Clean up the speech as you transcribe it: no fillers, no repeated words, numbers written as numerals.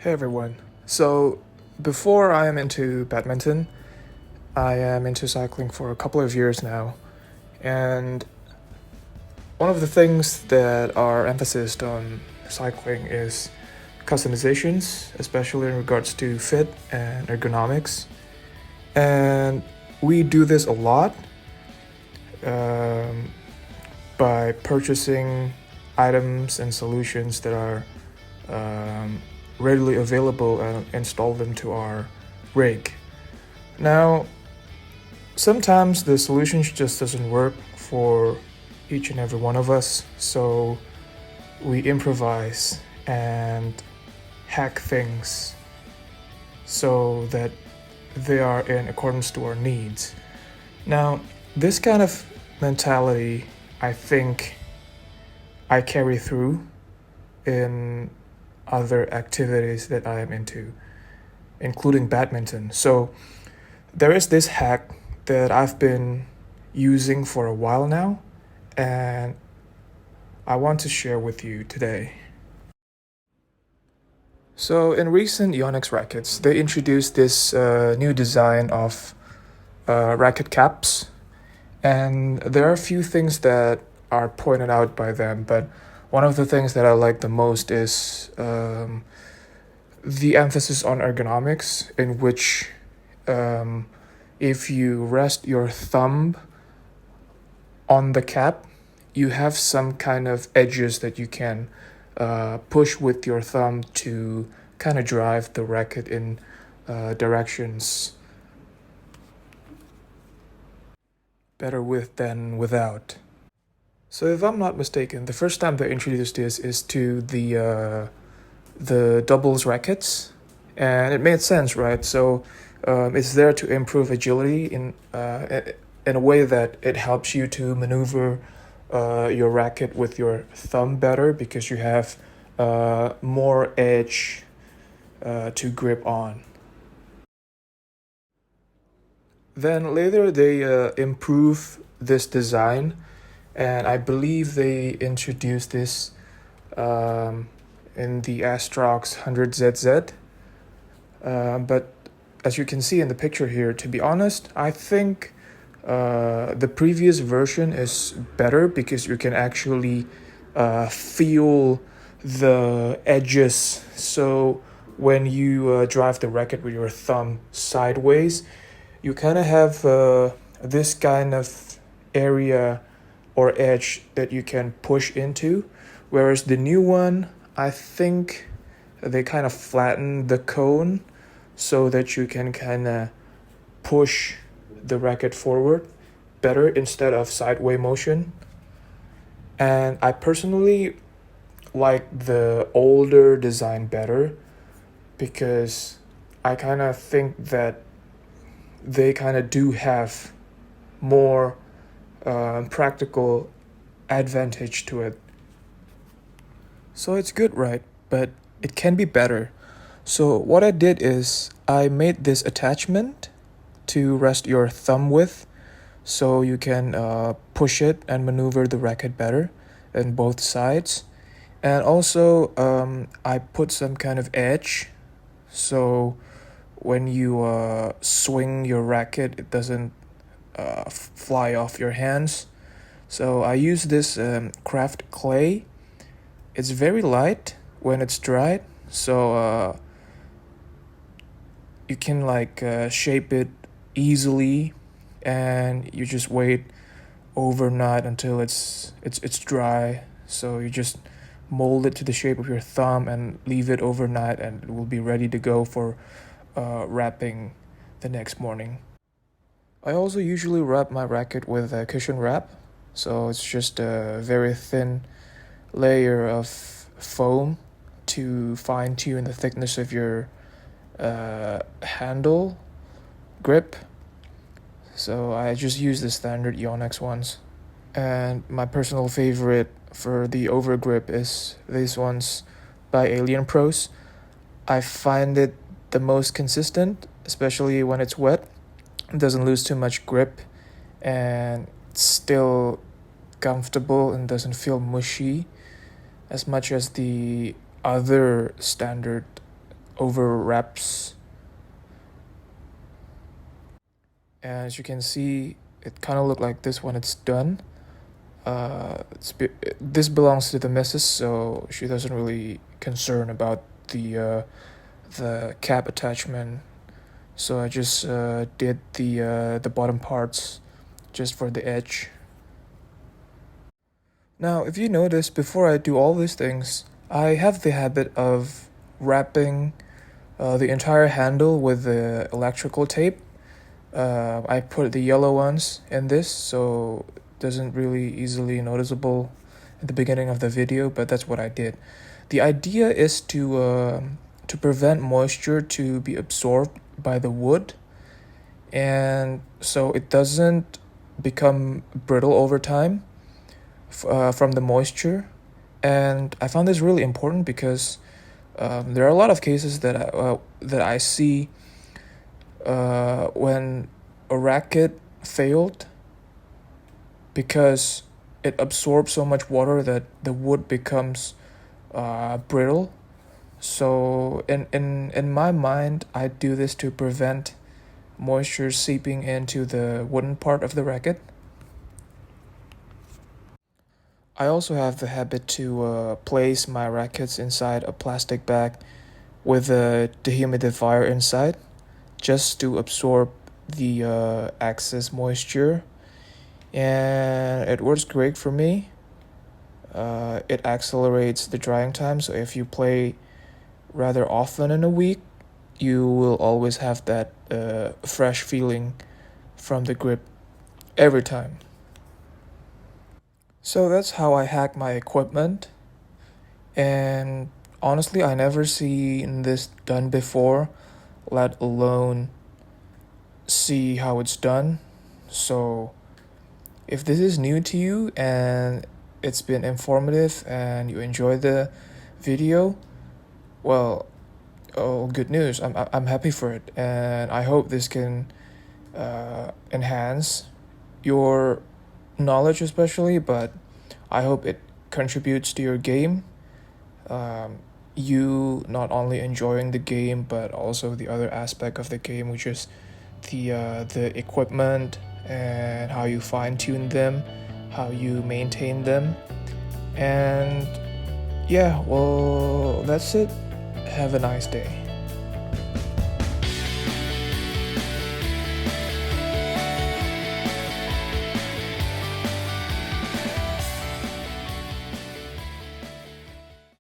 Hey everyone. So, before I am into badminton, I am into cycling for a couple of years now. And one of the things that are emphasized on cycling is customizations, especially in regards to fit and ergonomics. And we do this a lot um, by purchasing items and solutions that are um, readily available and install them to our rig. Now, sometimes the solution just doesn't work for each and every one of us, so we improvise and hack things so that they are in accordance to our needs. Now, this kind of mentality, I think, I carry through in other activities that I am into, including badminton. So, there is this hack that I've been using for a while now, and I want to share with you today. So, in recent Yonex rackets, they introduced this new design of racket caps, and there are a few things that are pointed out by them, but one of the things that I like the most is the emphasis on ergonomics, in which um, if you rest your thumb on the cap, you have some kind of edges that you can push with your thumb to kind of drive the racket in directions better with than without. So if I'm not mistaken, the first time they introduced this is to the doubles rackets, and it made sense, right? So it's there to improve agility in a way that it helps you to maneuver your racket with your thumb better because you have more edge to grip on. Then later they improve this design, and I believe they introduced this um, in the Astrox 100ZZ. But as you can see in the picture here, to be honest, I think the previous version is better because you can actually feel the edges. So when you drive the racket with your thumb sideways, you kind of have this kind of area or edge that you can push into. Whereas the new one, I think they kind of flatten the cone so that you can kind of push the racket forward better instead of sideway motion. And I personally like the older design better because I kind of think that they kind of do have more practical advantage to it. So it's good, right? But it can be better. So what I did is I made this attachment to rest your thumb with so you can push it and maneuver the racket better in both sides. And also I put some kind of edge so when you swing your racket it doesn't fly off your hands. So I use this craft clay. It's very light when it's dried, so you can shape it easily, and you just wait overnight until it's dry. So you just mold it to the shape of your thumb and leave it overnight, and it will be ready to go for wrapping the next morning. I also usually wrap my racket with a cushion wrap, so it's just a very thin layer of foam to fine tune the thickness of your handle grip. So I just use the standard Yonex ones. And my personal favorite for the overgrip is these ones by Alien Pros. I find it the most consistent, especially when it's wet. It doesn't lose too much grip and it's still comfortable and doesn't feel mushy as much as the other standard overwraps. And as you can see, it kind of looked like this when it's done. This belongs to the missus, so she doesn't really concern about the cap attachment. So I just did the bottom parts just for the edge. Now, if you notice, before I do all these things, I have the habit of wrapping the entire handle with the electrical tape. I put the yellow ones in this, so it doesn't really easily noticeable at the beginning of the video, but that's what I did. The idea is to prevent moisture to be absorbed by the wood, and so it doesn't become brittle over time from the moisture. And I found this really important because there are a lot of cases that I see when a racket failed because it absorbs so much water that the wood becomes brittle. So in my mind, I do this to prevent moisture seeping into the wooden part of the racket. I also have the habit to place my rackets inside a plastic bag with a dehumidifier inside, just to absorb the excess moisture, and it works great for me. It accelerates the drying time, so if you play rather often in a week, you will always have that fresh feeling from the grip every time. So that's how I hack my equipment, and honestly, I never seen this done before, let alone see how it's done. So if this is new to you and it's been informative and you enjoy the video, well, oh, good news. I'm happy for it, and I hope this can enhance your knowledge especially, but I hope it contributes to your game. You not only enjoying the game but also the other aspect of the game, which is the equipment and how you fine-tune them, how you maintain them. And yeah, well, that's it. Have a nice day.